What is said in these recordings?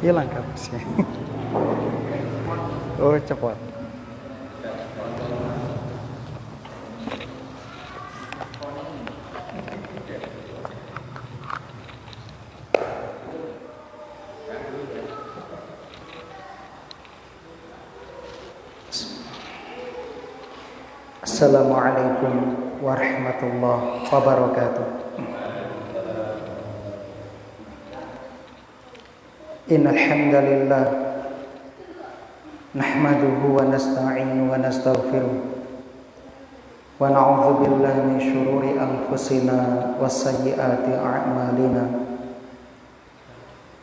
Hilang kapasnya. Oh, cepat. Assalamualaikum warahmatullahi wabarakatuh. Innal hamdalillah nahmaduhu wa nasta'inu wa nastaghfiruh wa na'udzu billahi min syururi anfusina wa sayyiati a'malina.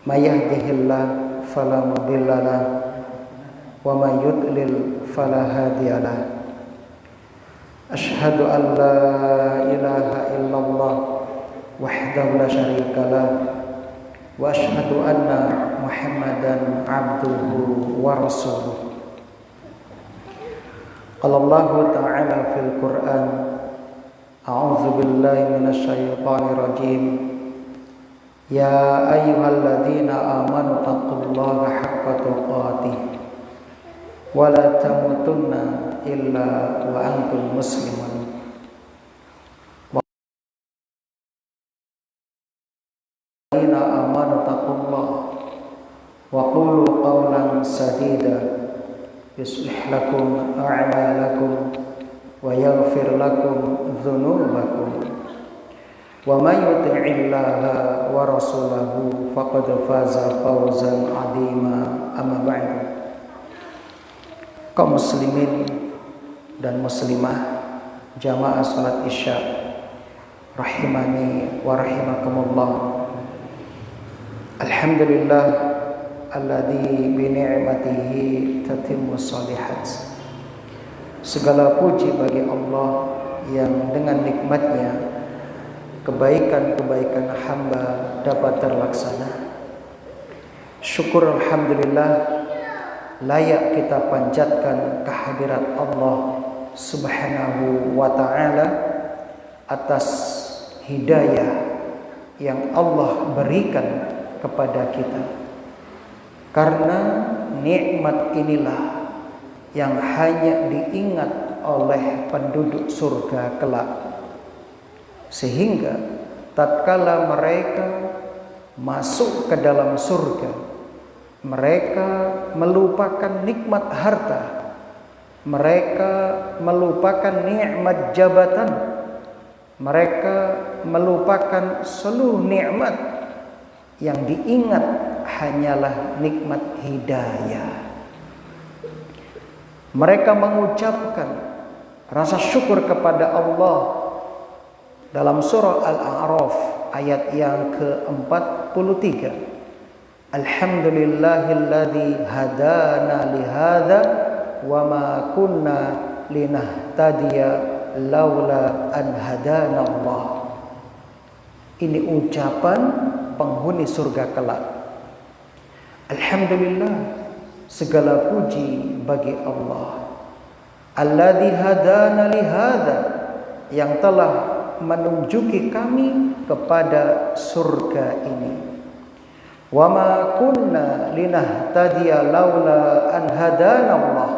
May yahdihillahu fala mudilla lahu wa may yudlil fala hadiya lahu. Ashhadu an la ilaha illallah wahdahu la syarika lahu wa ashhadu anna Muhammadan abduhu wa rasuluh. Qala Allah ta'ala fil Qur'an, a'udzu billahi minasy syaithanir rajim. Ya ayyuhalladzina amanu taqullaha haqqa tuqatih wa la tamutunna illa wa antum muslimun. Walladzina amanu taqullaha wa qulu qawlan sadida yuslih lakum a'malakum wa yaghfir lakum dhunubakum wa may yuti'illaha wa rasulahu faqad faza fawzan 'azima. Amma ba'du. Kaum muslimin dan muslimah jamaah salat Isya rahimani wa rahimakumullah. Alhamdulillah alladzi bi ni'matihi tatimmu shalihat. Segala puji bagi Allah yang dengan nikmatnya kebaikan-kebaikan hamba dapat terlaksana. Syukur alhamdulillah layak kita panjatkan kehadirat Allah Subhanahu wa ta'ala atas hidayah yang Allah berikan kepada kita. Karena nikmat inilah yang hanya diingat oleh penduduk surga kelak. Sehingga tatkala mereka masuk ke dalam surga, mereka melupakan nikmat harta, mereka melupakan nikmat jabatan, mereka melupakan seluruh nikmat. Yang diingat hanyalah nikmat hidayah. Mereka mengucapkan rasa syukur kepada Allah dalam surah Al-A'raf ayat yang ke-43. Alhamdulillahilladzi hadana lihadza wa ma kunna linahtadiya laula an hadana Allah. Ini ucapan penghuni surga kelak. Alhamdulillah, segala puji bagi Allah. Alladzi hadana lihadza, yang telah menunjuki kami kepada surga ini. Wa ma kunna linahtadiya laula an hadana Allah,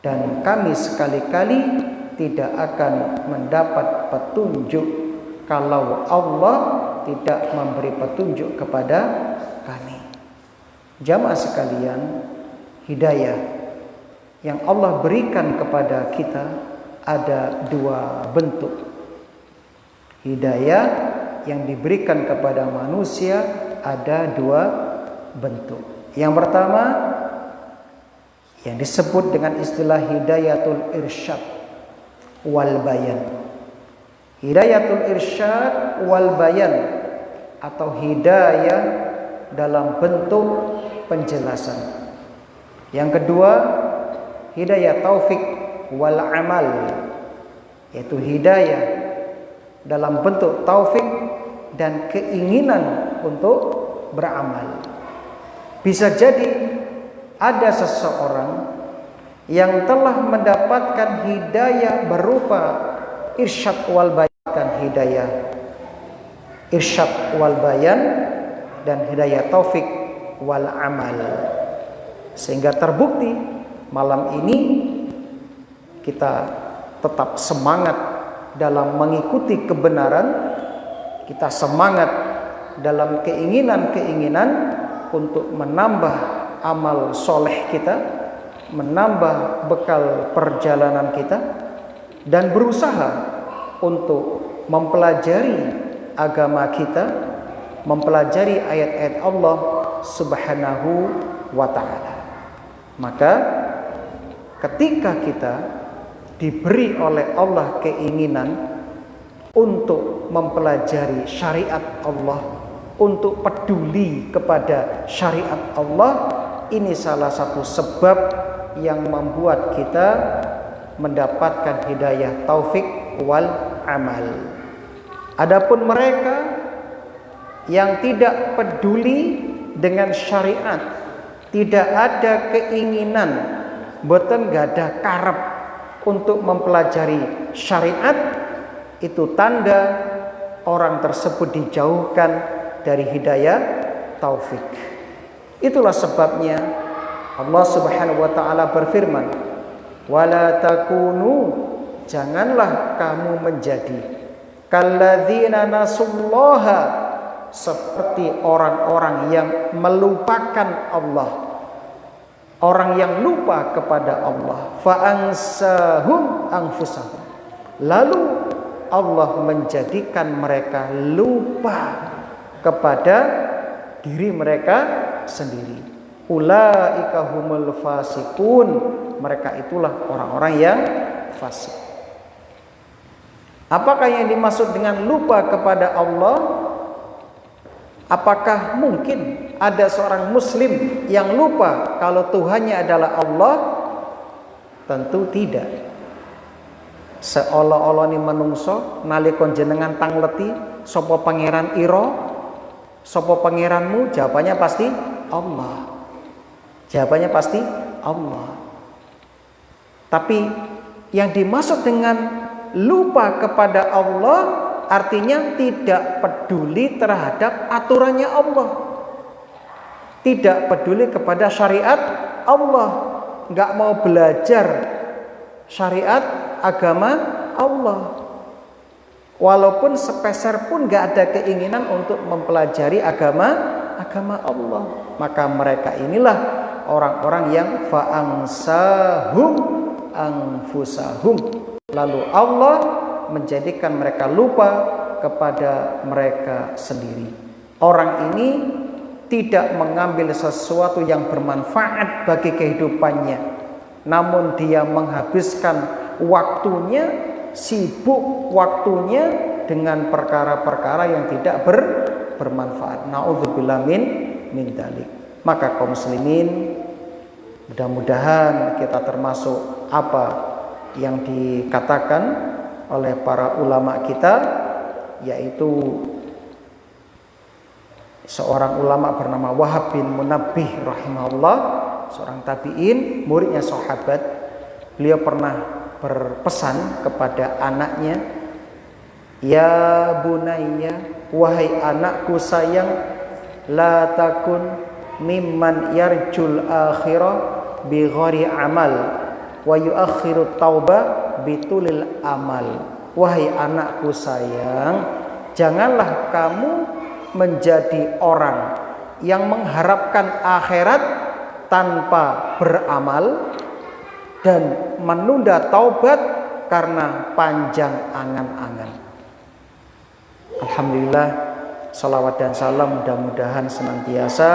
dan kami sekali-kali tidak akan mendapat petunjuk kalau Allah tidak memberi petunjuk kepada kami. Jamaah sekalian, hidayah yang Allah berikan kepada kita ada dua bentuk. Hidayah yang diberikan kepada manusia ada dua bentuk. Yang pertama yang disebut dengan istilah hidayatul irsyad wal bayan. Hidayatul irsyad wal bayan atau hidayah dalam bentuk penjelasan. Yang kedua, hidayah taufik wal amal, yaitu hidayah dalam bentuk taufik dan keinginan untuk beramal. Bisa jadi ada seseorang yang telah mendapatkan hidayah berupa irsyad wal bayan dan hidayah irsyad wal bayan dan hidayah taufik wal amal. Sehingga terbukti malam ini kita tetap semangat dalam mengikuti kebenaran, kita semangat dalam keinginan-keinginan untuk menambah amal soleh kita, menambah bekal perjalanan kita, dan berusaha untuk mempelajari agama kita, mempelajari ayat-ayat Allah Subhanahu wa ta'ala. Maka ketika kita diberi oleh Allah keinginan untuk mempelajari syariat Allah, untuk peduli kepada syariat Allah, ini salah satu sebab yang membuat kita mendapatkan hidayah taufik wal amal. Adapun mereka yang tidak peduli dengan syariat, tidak ada keinginan, boten gak ada karep untuk mempelajari syariat, itu tanda orang tersebut dijauhkan dari hidayah taufik. Itulah sebabnya Allah Subhanahu wa ta'ala berfirman, wala takunu, janganlah kamu menjadi kalladzina nasullaha, seperti orang-orang yang melupakan Allah, orang yang lupa kepada Allah. Fa'ansahum anfusahum, lalu Allah menjadikan mereka lupa kepada diri mereka sendiri. Ulaika humul fasikun, mereka itulah orang-orang yang fasik. Apakah yang dimaksud dengan lupa kepada Allah? Apakah mungkin ada seorang muslim yang lupa kalau Tuhannya adalah Allah? Tentu tidak. Seolah-olah ni manungso nalika jenengan tangleti sapa pangeran ira, sapa pangeranmu, jawabannya pasti Allah. Jawabannya pasti Allah. Tapi yang dimaksud dengan lupa kepada Allah artinya tidak peduli terhadap aturannya Allah, tidak peduli kepada syariat Allah, nggak mau belajar syariat agama Allah, walaupun sepeser pun nggak ada keinginan untuk mempelajari agama Allah. Maka mereka inilah orang-orang yang fa'ansahum anfusahum, lalu Allah menjadikan mereka lupa kepada mereka sendiri. Orang ini tidak mengambil sesuatu yang bermanfaat bagi kehidupannya, namun dia menghabiskan waktunya, sibuk waktunya dengan perkara-perkara yang tidak bermanfaat. Na'udzubillah min dzalik. Maka kaum muslimin, mudah-mudahan kita termasuk apa yang dikatakan oleh para ulama kita, yaitu seorang ulama bernama Wahab bin Munabbih rahimahullah, seorang tabi'in, muridnya sahabat. Beliau pernah berpesan kepada anaknya, ya bunayya, wahai anakku sayang, la takun mimman yarjul akhirah bi ghairi amal wa yuakhiru taubah bitulil amal. Wahai anakku sayang, janganlah kamu menjadi orang yang mengharapkan akhirat tanpa beramal dan menunda taubat karena panjang angan-angan. Alhamdulillah, salawat dan salam mudah-mudahan senantiasa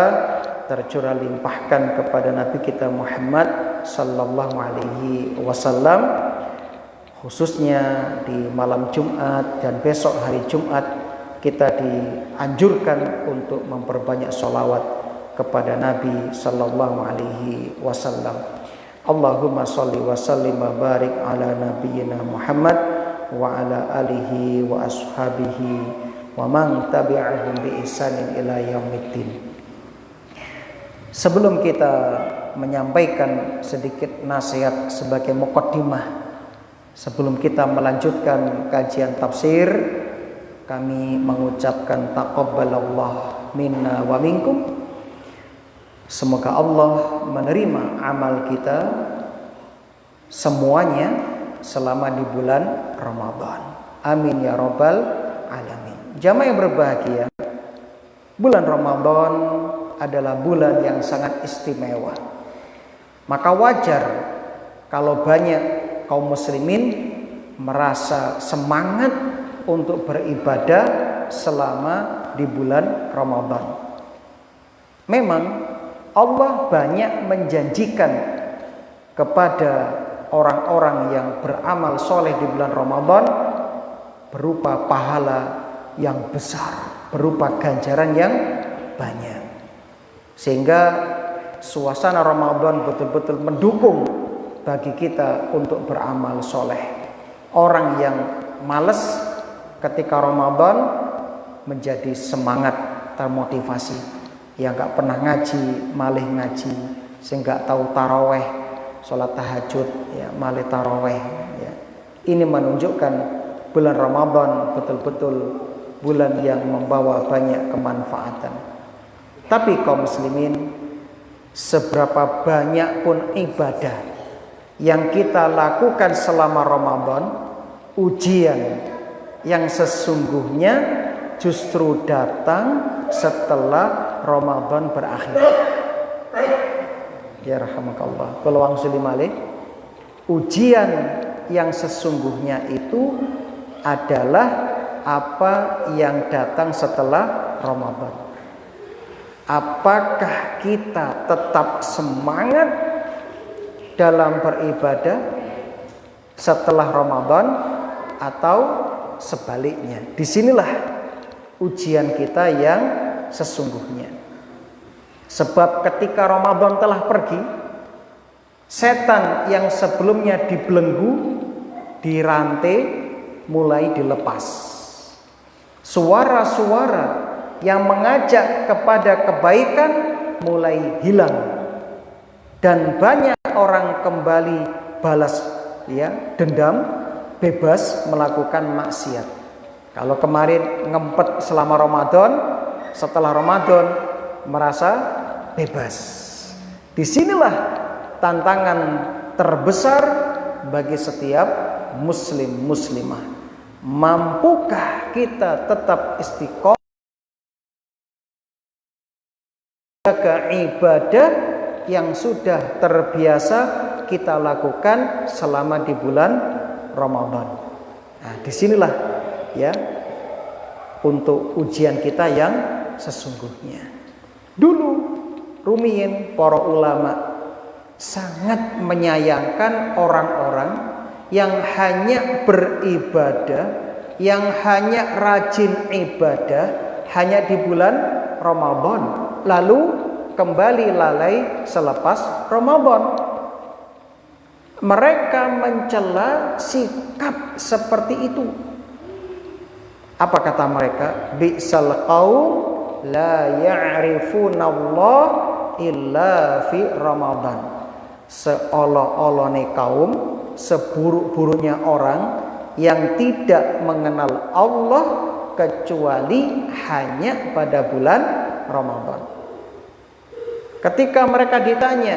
tercurah limpahkan kepada Nabi kita Muhammad sallallahu alaihi wasallam, khususnya di malam Jumat dan besok hari Jumat kita dianjurkan untuk memperbanyak sholawat kepada Nabi sallallahu alaihi wasallam. Allahumma sholli wa sallim wa barik ala nabiyyina Muhammad wa ala alihi wa ashabihi wa man tabi'ahum bi ihsanin ila yaumiddin. Sebelum kita menyampaikan sedikit nasihat sebagai muqaddimah, sebelum kita melanjutkan kajian tafsir, kami mengucapkan taqabbalallah minna wa minkum. Semoga Allah menerima amal kita semuanya selama di bulan Ramadan. Amin ya rabbal alamin. Jamaah yang berbahagia, bulan Ramadan adalah bulan yang sangat istimewa. Maka wajar kalau banyak kaum muslimin merasa semangat untuk beribadah selama di bulan Ramadan. Memang Allah banyak menjanjikan kepada orang-orang yang beramal soleh di bulan Ramadan berupa pahala yang besar, berupa ganjaran yang banyak. Sehingga suasana Ramadan betul-betul mendukung bagi kita untuk beramal soleh. Orang yang malas ketika Ramadan menjadi semangat, termotivasi. Yang gak pernah ngaji, malih ngaji, sehingga tahu taraweh, sholat tahajud, ya, malih taraweh. Ya. Ini menunjukkan bulan Ramadan betul-betul bulan yang membawa banyak kemanfaatan. Tapi kaum muslimin, seberapa banyak pun ibadah yang kita lakukan selama Ramadan, ujian yang sesungguhnya justru datang setelah Ramadan berakhir. Ya rahmakallah. Kalau sulim malik, ujian yang sesungguhnya itu adalah apa yang datang setelah Ramadan. Apakah kita tetap semangat dalam beribadah setelah Ramadan atau sebaliknya? Disinilah ujian kita yang sesungguhnya. Sebab ketika Ramadan telah pergi, setan yang sebelumnya dibelenggu, dirantai, mulai dilepas. Suara-suara yang mengajak kepada kebaikan mulai hilang. Dan banyak orang kembali balas dendam, bebas melakukan maksiat. Kalau kemarin ngempet selama Ramadan, setelah Ramadan merasa bebas. Disinilah tantangan terbesar bagi setiap muslim muslimah. Mampukah kita tetap istiqomah ke ibadah yang sudah terbiasa kita lakukan selama di bulan Ramadan? Nah, disinilah ya untuk ujian kita yang sesungguhnya. Dulu rumiyin para ulama sangat menyayangkan orang-orang yang hanya beribadah, yang hanya rajin ibadah hanya di bulan Ramadan, lalu kembali lalai selepas Ramadan. Mereka mencela sikap seperti itu. Apa kata mereka? Bi'sal qaum la ya'rifunallah illa fi Ramadan. Seolah-olahnya kaum, seburuk-buruknya orang yang tidak mengenal Allah kecuali hanya pada bulan Ramadan. Ketika mereka ditanya,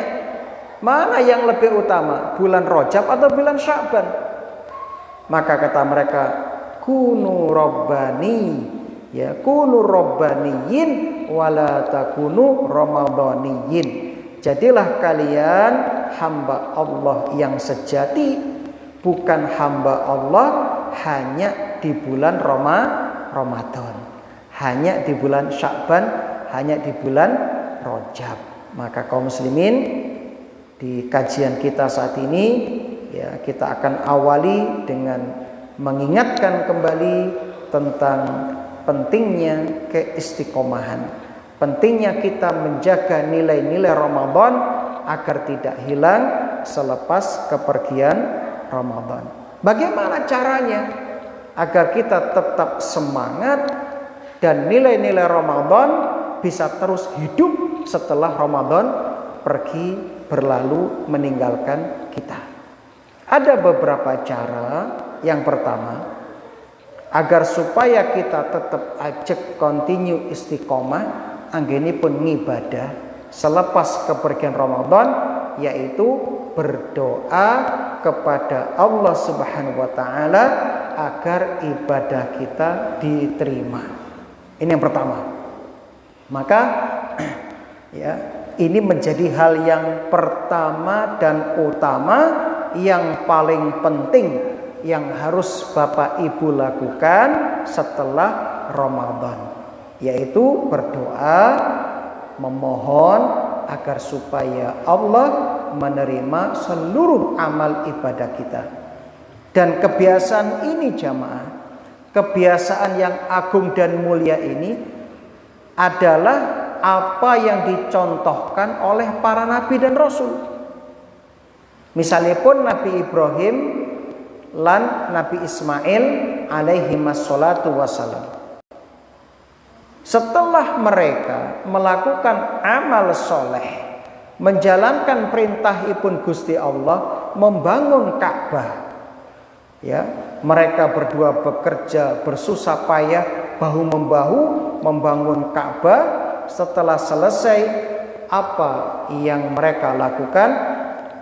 mana yang lebih utama, bulan Rajab atau bulan Sya'ban? Maka kata mereka, kunu rabbani, ya kunu rabbaniyin wala takunu ramadhaniyin. Jadilah kalian hamba Allah yang sejati, bukan hamba Allah hanya di bulan Ramadan, hanya di bulan Sya'ban, hanya di bulan Rajab. Maka kaum muslimin, di kajian kita saat ini ya kita akan awali dengan mengingatkan kembali tentang pentingnya keistiqomahan, pentingnya kita menjaga nilai-nilai Ramadan agar tidak hilang selepas kepergian Ramadan. Bagaimana caranya agar kita tetap semangat dan nilai-nilai Ramadan bisa terus hidup setelah Ramadan pergi berlalu meninggalkan kita? Ada beberapa cara. Yang pertama, agar supaya kita tetap ajak continue istiqomah anggenipun ngibadah, selepas kepergian Ramadan, yaitu berdoa kepada Allah Subhanahu wa taala agar ibadah kita diterima. Ini yang pertama. Maka ya, ini menjadi hal yang pertama dan utama, yang paling penting yang harus Bapak Ibu lakukan setelah Ramadan, yaitu berdoa memohon agar supaya Allah menerima seluruh amal ibadah kita. Dan kebiasaan ini jamaah, kebiasaan yang agung dan mulia ini adalah apa yang dicontohkan oleh para nabi dan rasul. Misalnya pun Nabi Ibrahim lan Nabi Ismail alaihi wassalatu wassalam, setelah mereka melakukan amal soleh, menjalankan perintahipun Gusti Allah, membangun Ka'bah, ya, mereka berdua bekerja bersusah payah bahu membahu membangun Ka'bah. Setelah selesai, apa yang mereka lakukan?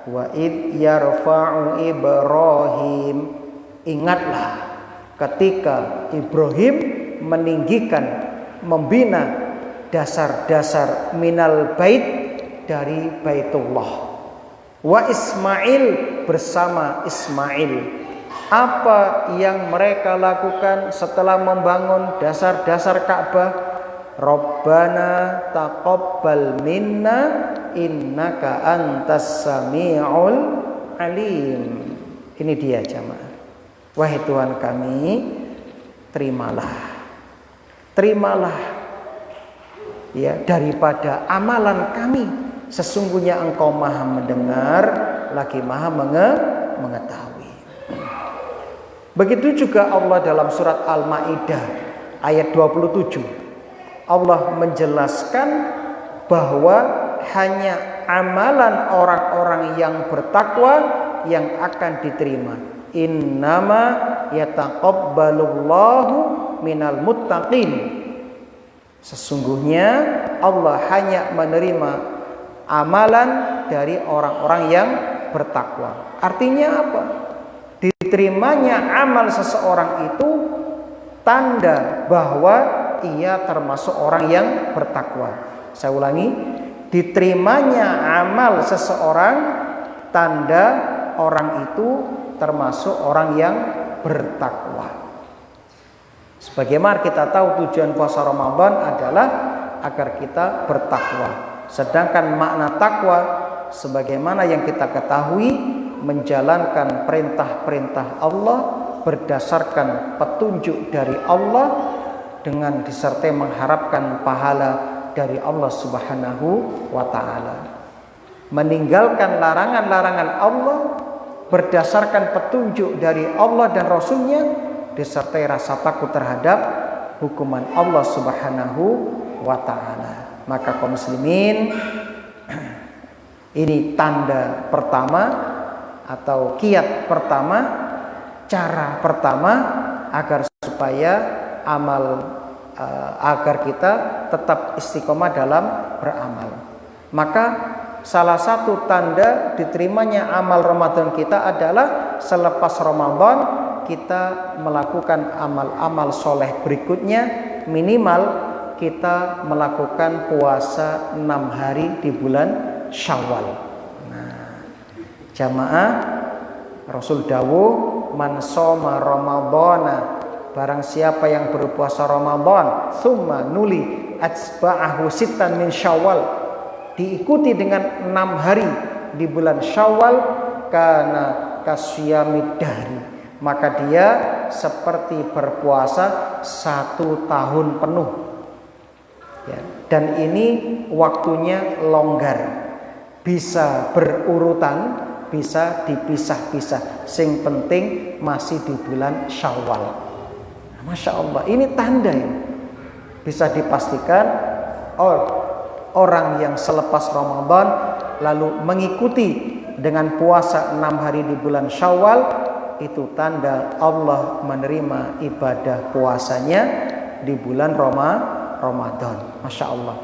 Wa id yarfa'u Ibrahim, ingatlah ketika Ibrahim meninggikan, membina dasar-dasar minal bait, dari Baitullah. Wa Ismail, bersama Ismail. Apa yang mereka lakukan setelah membangun dasar-dasar Ka'bah? Rabbana taqabbal minna innaka antas sami'ul alim. Ini dia jamaah. Wahai Tuhan kami, terimalah ya daripada amalan kami. Sesungguhnya Engkau Maha mendengar lagi Maha mengetahui. Begitu juga Allah dalam surat Al-Maidah ayat 27. Allah menjelaskan bahwa hanya amalan orang-orang yang bertakwa yang akan diterima. Innama yataqabbalullahu minal muttaqin. Sesungguhnya Allah hanya menerima amalan dari orang-orang yang bertakwa. Artinya apa? Diterimanya amal seseorang itu tanda bahwa ia termasuk orang yang bertakwa. Saya ulangi, diterimanya amal seseorang tanda orang itu termasuk orang yang bertakwa. Sebagaimana kita tahu tujuan puasa Ramadan adalah agar kita bertakwa. Sedangkan makna takwa sebagaimana yang kita ketahui, menjalankan perintah-perintah Allah berdasarkan petunjuk dari Allah dengan disertai mengharapkan pahala dari Allah Subhanahu wa taala. Meninggalkan larangan-larangan Allah berdasarkan petunjuk dari Allah dan Rasulnya disertai rasa takut terhadap hukuman Allah Subhanahu wa taala. Maka kaum muslimin, ini tanda pertama atau kiat pertama, cara pertama agar supaya agar kita tetap istiqomah dalam beramal. Maka salah satu tanda diterimanya amal Ramadan kita adalah selepas Ramadan kita melakukan amal-amal soleh berikutnya. Minimal kita melakukan puasa 6 hari di bulan Syawal. Nah, jamaah, Rasul dawuh, man shoma Ramadhana, barang siapa yang berpuasa Ramadan, summa nuli atsba'ahu sittan min Syawal, diikuti dengan 6 hari di bulan Syawal, kana kasyamid dahri, maka dia seperti berpuasa 1 tahun penuh. Ya, dan ini waktunya longgar, bisa berurutan, bisa dipisah-pisah. Sing penting masih di bulan Syawal. Masya Allah, ini tanda ya. Bisa dipastikan orang yang selepas Ramadan lalu mengikuti dengan puasa 6 hari di bulan Syawal, itu tanda Allah menerima ibadah puasanya di bulan Ramadan. Masya Allah.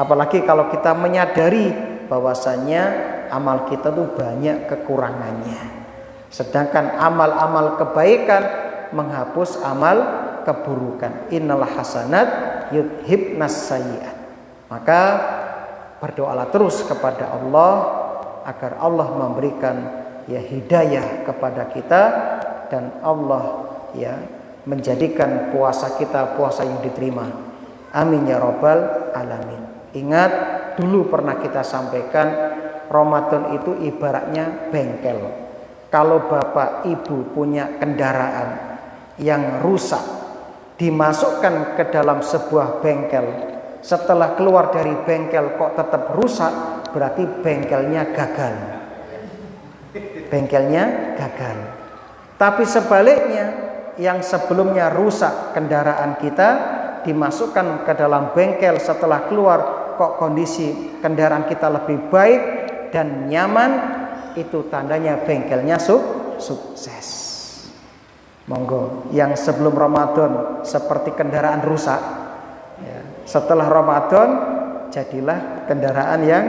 Apalagi kalau kita menyadari bahwasannya amal kita tuh banyak kekurangannya. Sedangkan amal-amal kebaikan menghapus amal keburukan. Innal hasanat yudhibnas sayyi'at. Maka berdoalah terus kepada Allah agar Allah memberikan ya hidayah kepada kita, dan Allah ya menjadikan puasa kita puasa yang diterima. Amin ya rabbal alamin. Ingat, dulu pernah kita sampaikan, Ramadan itu ibaratnya bengkel. Kalau bapak ibu punya kendaraan yang rusak, dimasukkan ke dalam sebuah bengkel, setelah keluar dari bengkel kok tetap rusak, berarti bengkelnya gagal. Bengkelnya gagal. Tapi sebaliknya, yang sebelumnya rusak kendaraan kita dimasukkan ke dalam bengkel, setelah keluar kok kondisi kendaraan kita lebih baik dan nyaman, itu tandanya bengkelnya sukses. Monggo, yang sebelum Ramadan seperti kendaraan rusak, ya, setelah Ramadan jadilah kendaraan yang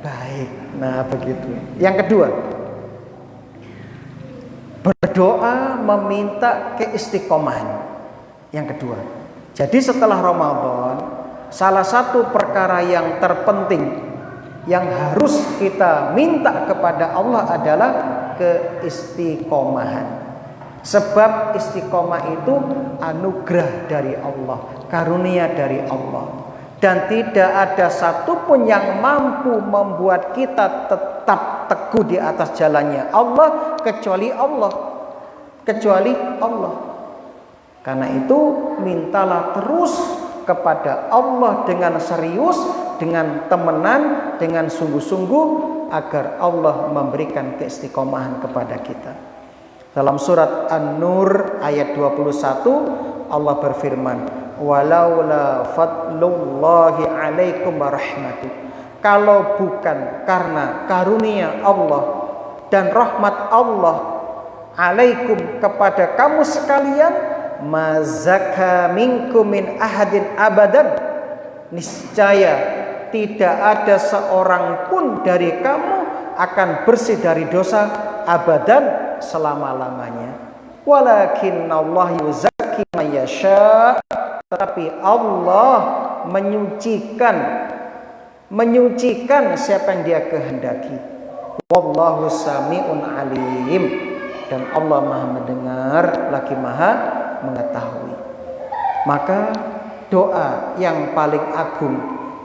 baik. Nah begitu. Yang kedua, berdoa meminta keistiqomahan. Yang kedua, jadi setelah Ramadan, salah satu perkara yang terpenting yang harus kita minta kepada Allah adalah keistiqomahan. Sebab istiqomah itu anugerah dari Allah, karunia dari Allah. Dan tidak ada satupun yang mampu membuat kita tetap teguh di atas jalannya Allah kecuali Allah. Kecuali Allah. Karena itu mintalah terus kepada Allah dengan serius, dengan temenan, dengan sungguh-sungguh, agar Allah memberikan keistiqomahan kepada kita. Dalam surat An-Nur ayat 21 Allah berfirman, walaula fadlullahi alaikum warahmatuh. Kalau bukan karena karunia Allah dan rahmat Allah alaikum kepada kamu sekalian, mazaka minkum min ahadin abadan, niscaya tidak ada seorang pun dari kamu akan bersih dari dosa abadan, selama-lamanya. Walakinnallaha yuzakki man yasha, tetapi Allah menyucikan siapa yang Dia kehendaki. Wallahu sami'un alim, dan Allah Maha mendengar lagi Maha mengetahui. Maka doa yang paling agung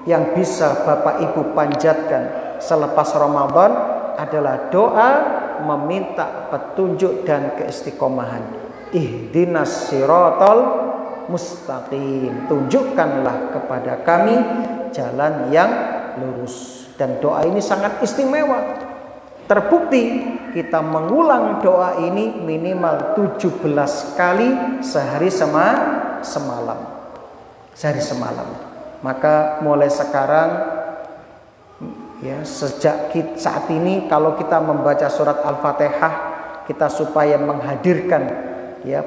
yang bisa Bapak Ibu panjatkan selepas Ramadan adalah doa meminta petunjuk dan keistiqomahan. Ihdinas siratal mustaqim, tunjukkanlah kepada kami jalan yang lurus. Dan doa ini sangat istimewa. Terbukti kita mengulang doa ini minimal 17 kali sehari semalam. Sehari semalam. Maka mulai sekarang, ya, sejak saat ini kalau kita membaca surat Al-Fatihah, kita supaya menghadirkan ya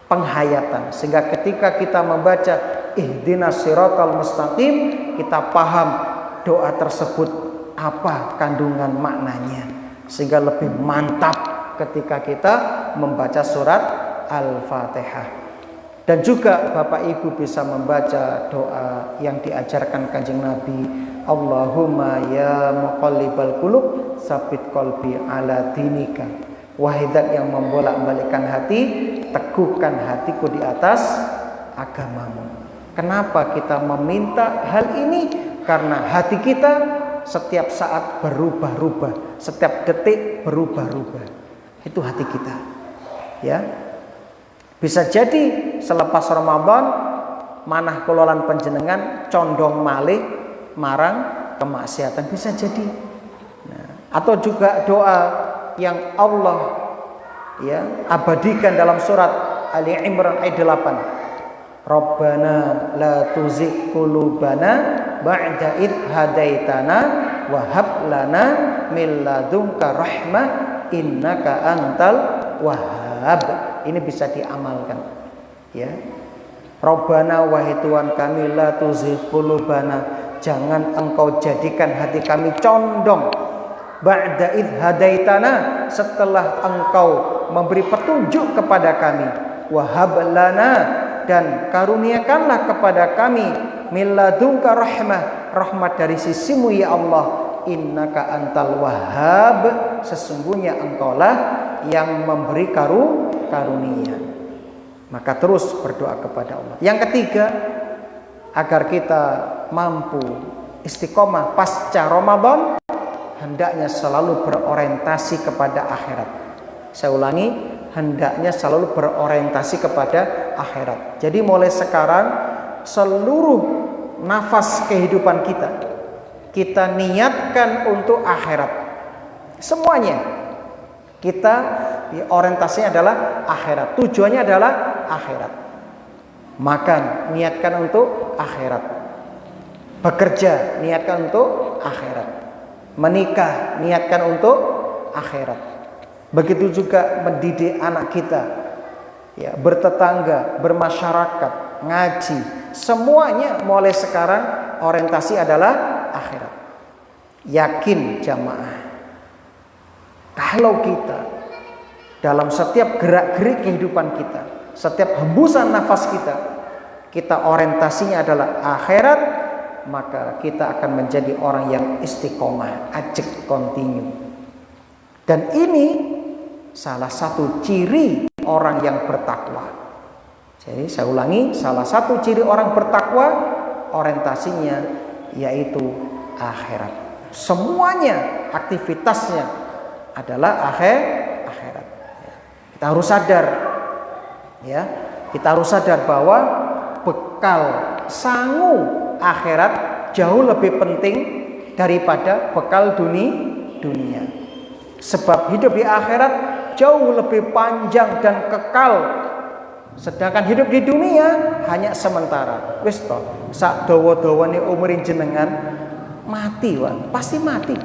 penghayatan, sehingga ketika kita membaca ihdinas siratal mustaqim, kita paham doa tersebut apa kandungan maknanya, sehingga lebih mantap ketika kita membaca surat Al-Fatihah. Dan juga Bapak Ibu bisa membaca doa yang diajarkan Kanjeng Nabi, Allahumma ya muqallibal qulub tsabit qalbi ala dinika. Wahai Zat yang membolak-balikkan hati, teguhkan hatiku di atas agamamu. Kenapa kita meminta hal ini? Karena hati kita setiap saat berubah-ubah, setiap detik berubah-ubah. Itu hati kita. Ya. Bisa jadi selepas Ramadan manah kelolaan panjenengan condong malih marang kemaksiatan, bisa jadi. Nah, atau juga doa yang Allah ya abadikan dalam surat Ali Imran ayat 8. Rabbana la tuzigh qulubana ba'da id hadaitana wa hab lana min ladunka rahmah innaka antal wahhab. Ini bisa diamalkan, ya. Rabbana wahai Tuhan kami, la tuzigh qulubana, jangan engkau jadikan hati kami condong, ba'da idh hadaitana, setelah engkau memberi petunjuk kepada kami, wahab lana, dan karuniakanlah kepada kami, min ladunka rahmah, rahmat dari sisimu ya Allah, innaka antal wahhab, sesungguhnya engkaulah yang memberi karunia. Maka terus berdoa kepada Allah. Yang ketiga, agar kita mampu istiqomah pasca Ramadan, hendaknya selalu berorientasi kepada akhirat. Saya ulangi, hendaknya selalu berorientasi kepada akhirat. Jadi mulai sekarang seluruh nafas kehidupan kita niatkan untuk akhirat. Semuanya kita orientasinya adalah akhirat. Tujuannya adalah akhirat. Makan, niatkan untuk akhirat. Bekerja, niatkan untuk akhirat. Menikah, niatkan untuk akhirat. Begitu juga mendidik anak kita, ya, bertetangga, bermasyarakat, ngaji, semuanya mulai sekarang orientasi adalah akhirat. Yakin jamaah, kalau kita dalam setiap gerak-gerik kehidupan kita, setiap hembusan nafas kita orientasinya adalah akhirat, maka kita akan menjadi orang yang istiqomah, ajak continue. Dan ini salah satu ciri orang yang bertakwa. Jadi saya ulangi, salah satu ciri orang bertakwa orientasinya yaitu akhirat. Semuanya aktivitasnya adalah akhirat. Kita harus sadar, ya, kita harus sadar bahwa bekal sangu akhirat jauh lebih penting daripada bekal dunia. Sebab hidup di akhirat jauh lebih panjang dan kekal. Sedangkan hidup di dunia hanya sementara. Wis to, sak dawa-dawane umurin jenengan mati, Wan. Pasti mati.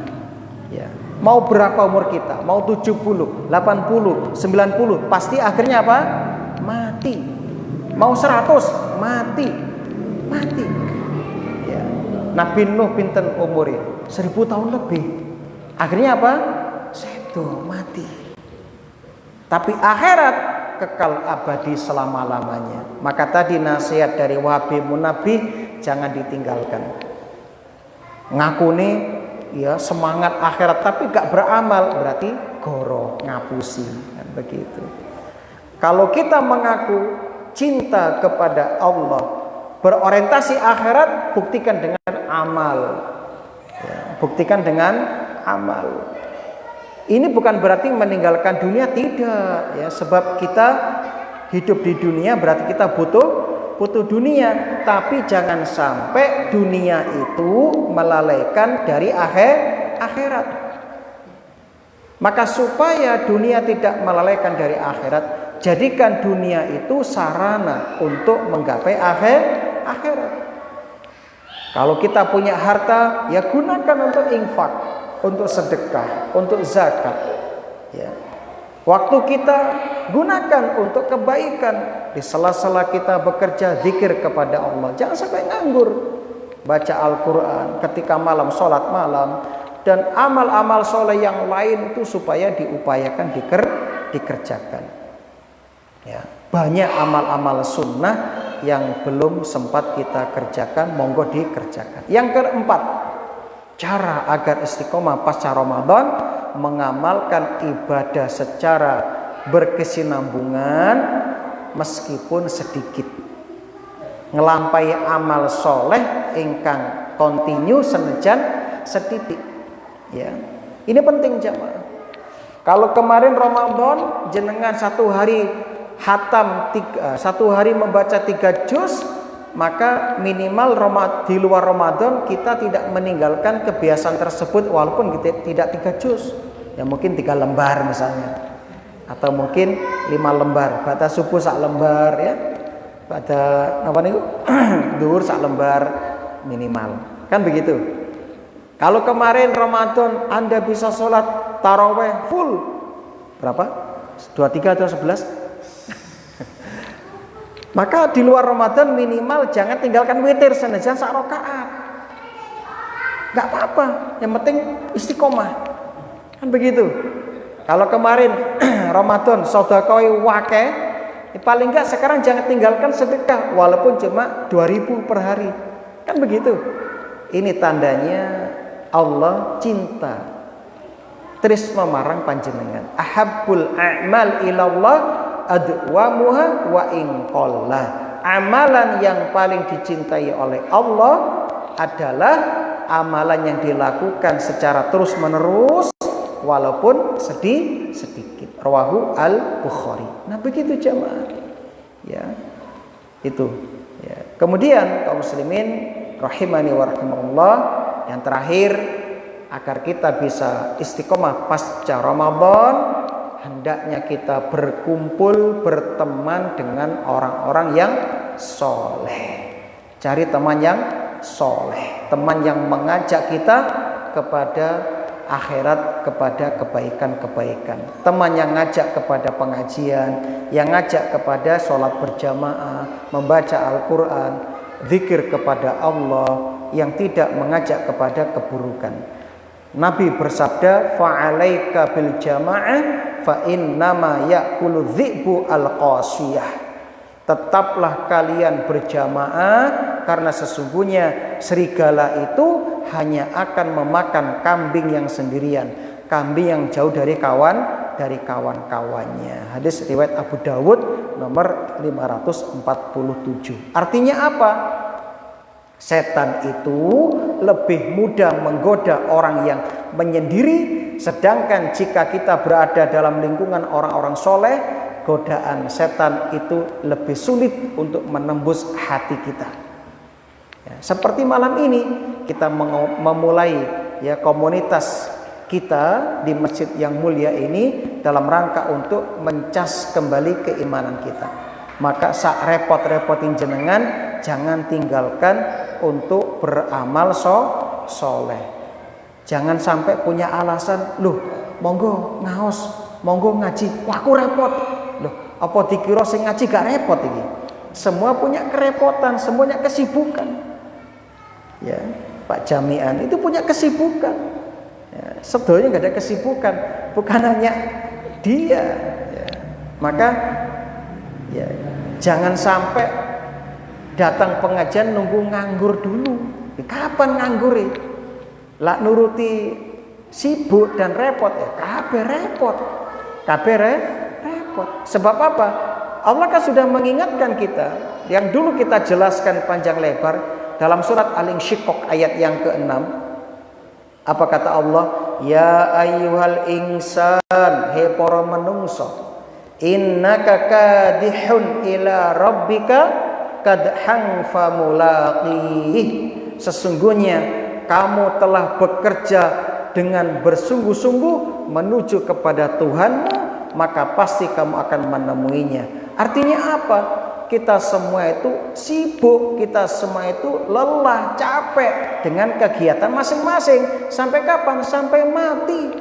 Ya. Mau berapa umur kita? Mau 70, 80, 90, pasti akhirnya apa? Mati. Mau 100, mati. Ya. Nabi Nuh pinten umure? 1000 tahun lebih. Akhirnya apa? Sedo, mati. Tapi akhirat kekal abadi selama-lamanya. Maka tadi nasihat dari Wahabi Munabih, jangan ditinggalkan. Ngakune ya semangat akhirat tapi gak beramal, berarti goro, ngapusi, kan begitu. Kalau kita mengaku cinta kepada Allah, berorientasi akhirat, buktikan dengan amal. Ya, buktikan dengan amal. Ini bukan berarti meninggalkan dunia, tidak, ya, sebab kita hidup di dunia berarti kita butuh dunia, tapi jangan sampai dunia itu melalaikan dari akhirat. Maka supaya dunia tidak melalaikan dari akhirat, jadikan dunia itu sarana untuk menggapai akhirat. Kalau kita punya harta, ya gunakan untuk infak, untuk sedekah, untuk zakat, ya. Waktu kita gunakan untuk kebaikan. Di sela-sela kita bekerja, zikir kepada Allah. Jangan sampai nganggur. Baca Al-Quran ketika malam, sholat malam, dan amal-amal soleh yang lain itu supaya diupayakan, dikerjakan. Ya, banyak amal-amal sunnah yang belum sempat kita kerjakan, monggo dikerjakan. Yang keempat, cara agar istiqomah pasca Ramadan, mengamalkan ibadah secara berkesinambungan meskipun sedikit. Ngelampai amal soleh ingkang kontinu senajan setitik. Ya, ini penting jamaah. Kalau kemarin Ramadan jenengan satu hari hatam, satu hari membaca 3 juz, maka minimal di luar Ramadan kita tidak meninggalkan kebiasaan tersebut, walaupun kita tidak 3 juz, ya mungkin 3 lembar misalnya, atau mungkin 5 lembar, pada subuh sak lembar, ya, pada apa nih, duhur sak lembar minimal, kan begitu. Kalau kemarin Ramadan Anda bisa sholat taraweh full berapa? 23 atau 11? Maka di luar Ramadan minimal jangan tinggalkan witir senajan sak rakaat. Enggak apa-apa, yang penting istiqomah. Kan begitu. Kalau kemarin Ramadan sedekah wake, paling enggak sekarang jangan tinggalkan sedekah walaupun cuma 2.000 per hari. Kan begitu. Ini tandanya Allah cinta terus memarang panjenengan. Ahabbul a'mal ilallah adwamuha wa in qalla. Amalan yang paling dicintai oleh Allah adalah amalan yang dilakukan secara terus-menerus walaupun sedikit. Rawahu Al-Bukhari. Nah, begitu jamaah. Ya. Itu. Ya. Kemudian kaum muslimin rahimani wa rahimakumullah, yang terakhir, agar kita bisa istiqomah pasca Ramadan, hendaknya kita berkumpul, berteman dengan orang-orang yang soleh. Cari teman yang soleh, teman yang mengajak kita kepada akhirat, kepada kebaikan-kebaikan, teman yang ngajak kepada pengajian, yang ngajak kepada sholat berjamaah, membaca Al-Quran, zikir kepada Allah, yang tidak mengajak kepada keburukan. Nabi bersabda, fa'alaika bil jama'ah fa innama ya'kulu dhi'bu al-qasiyah. Tetaplah kalian berjamaah, karena sesungguhnya serigala itu hanya akan memakan kambing yang sendirian, kambing yang jauh dari kawan-kawannya. Hadis riwayat Abu Dawud nomor 547. Artinya apa? Setan itu lebih mudah menggoda orang yang menyendiri, sedangkan jika kita berada dalam lingkungan orang-orang soleh, godaan setan itu lebih sulit untuk menembus hati kita. Ya, seperti malam ini kita memulai ya komunitas kita di masjid yang mulia ini dalam rangka untuk mencas kembali keimanan kita. Maka sak repot-repotin jenengan, jangan tinggalkan untuk beramal soleh. Jangan sampai punya alasan, loh monggo ngaos, monggo ngaji, wah aku repot. Loh, apa dikira sing ngaji gak repot ini? Semua punya kerepotan, semuanya kesibukan. Ya, Pak Jami'an itu punya kesibukan. Ya, sebetulnya gak ada kesibukan, bukan hanya dia. Ya, maka ya, jangan sampai datang pengajian nunggu nganggur dulu. Kapan nganggur? Lah nuruti sibuk dan repot ya, kabeh repot. Sebab apa? Allah kan sudah mengingatkan kita, yang dulu kita jelaskan panjang lebar dalam surat Al-Insyiqaq ayat yang ke-6. Apa kata Allah? Ya ayyuhal insan, he para manungsa, innaka kadihun ila rabbika kadhan famulaqih. Sesungguhnya kamu telah bekerja dengan bersungguh-sungguh menuju kepada Tuhanmu, maka pasti kamu akan menemuinya. Artinya apa? Kita semua itu sibuk, kita semua itu lelah, capek dengan kegiatan masing-masing. Sampai kapan? Sampai mati.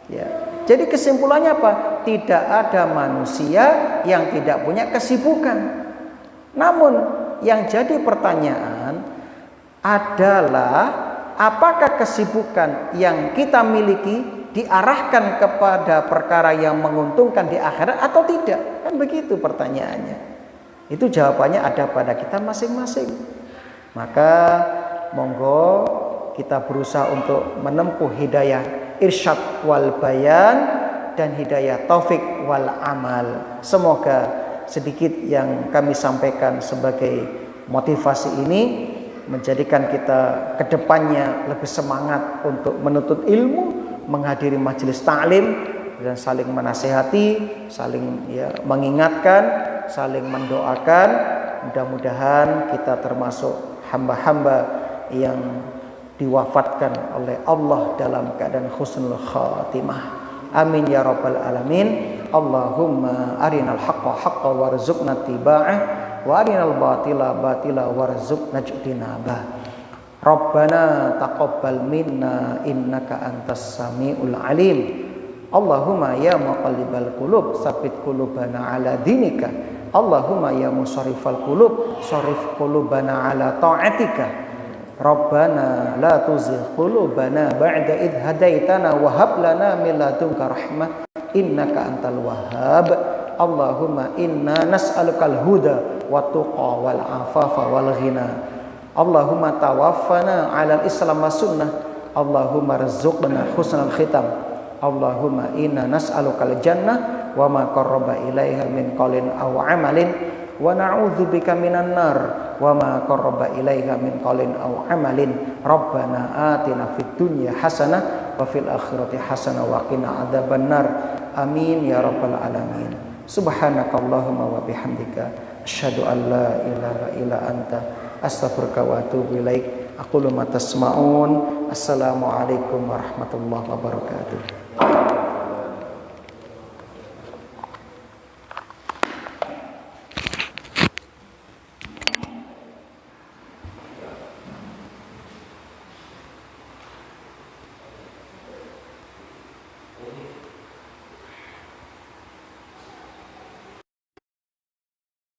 Ya. Jadi kesimpulannya apa? Tidak ada manusia yang tidak punya kesibukan. Namun yang jadi pertanyaan adalah, apakah kesibukan yang kita miliki diarahkan kepada perkara yang menguntungkan di akhirat atau tidak? Kan begitu pertanyaannya. Itu jawabannya ada pada kita masing-masing. Maka monggo kita berusaha untuk menempuh hidayah irsyad wal bayan dan hidayah taufik wal amal. Semoga sedikit yang kami sampaikan sebagai motivasi ini menjadikan kita kedepannya lebih semangat untuk menuntut ilmu, menghadiri majelis ta'lim, dan saling menasehati, saling mengingatkan, saling mendoakan. Mudah-mudahan kita termasuk hamba-hamba yang diwafatkan oleh Allah dalam keadaan husnul khatimah. Amin ya rabbal alamin. Allahumma arinal haqqa haqqa warzuqna tiba'ah wa arinal batila batila warzuqna ijtinabah. Rabbana taqabbal minna innaka antas samiul alim. Allahumma ya muqallibal qulub tsabbit qulubana ala dinika. Allahumma ya musarrifal qulub sharif qulubana ala ta'atika. Rabbana la tuzigh qulubana ba'da idh hadaitana wa hab lana min ladunka rahmah innaka antal wahhab. Allahumma inna nas'alukal huda wa tuqa wal afafa wal ghina. Allahumma tawaffana 'alal islam was sunnah. Allahumma rzuqna husnal khitam. Allahumma inna nas'alukal jannah wa ma qarraba ilaiha min qaulin aw 'amalin wa na'udzubika minan nar wa ma qarraba ilaiha min qaulin aw 'amalin. Rabbana atina fid dunya hasanah wa fil akhirati hasanah wa qina adzabannar. Amin ya rabbal alamin. Subhanakallahumma wa bihamdika asyhadu an la ilaha illa anta astaghfiruka wa atubu ilaik. Aqulu ma tasma'un. Assalamualaikum warahmatullahi wabarakatuh.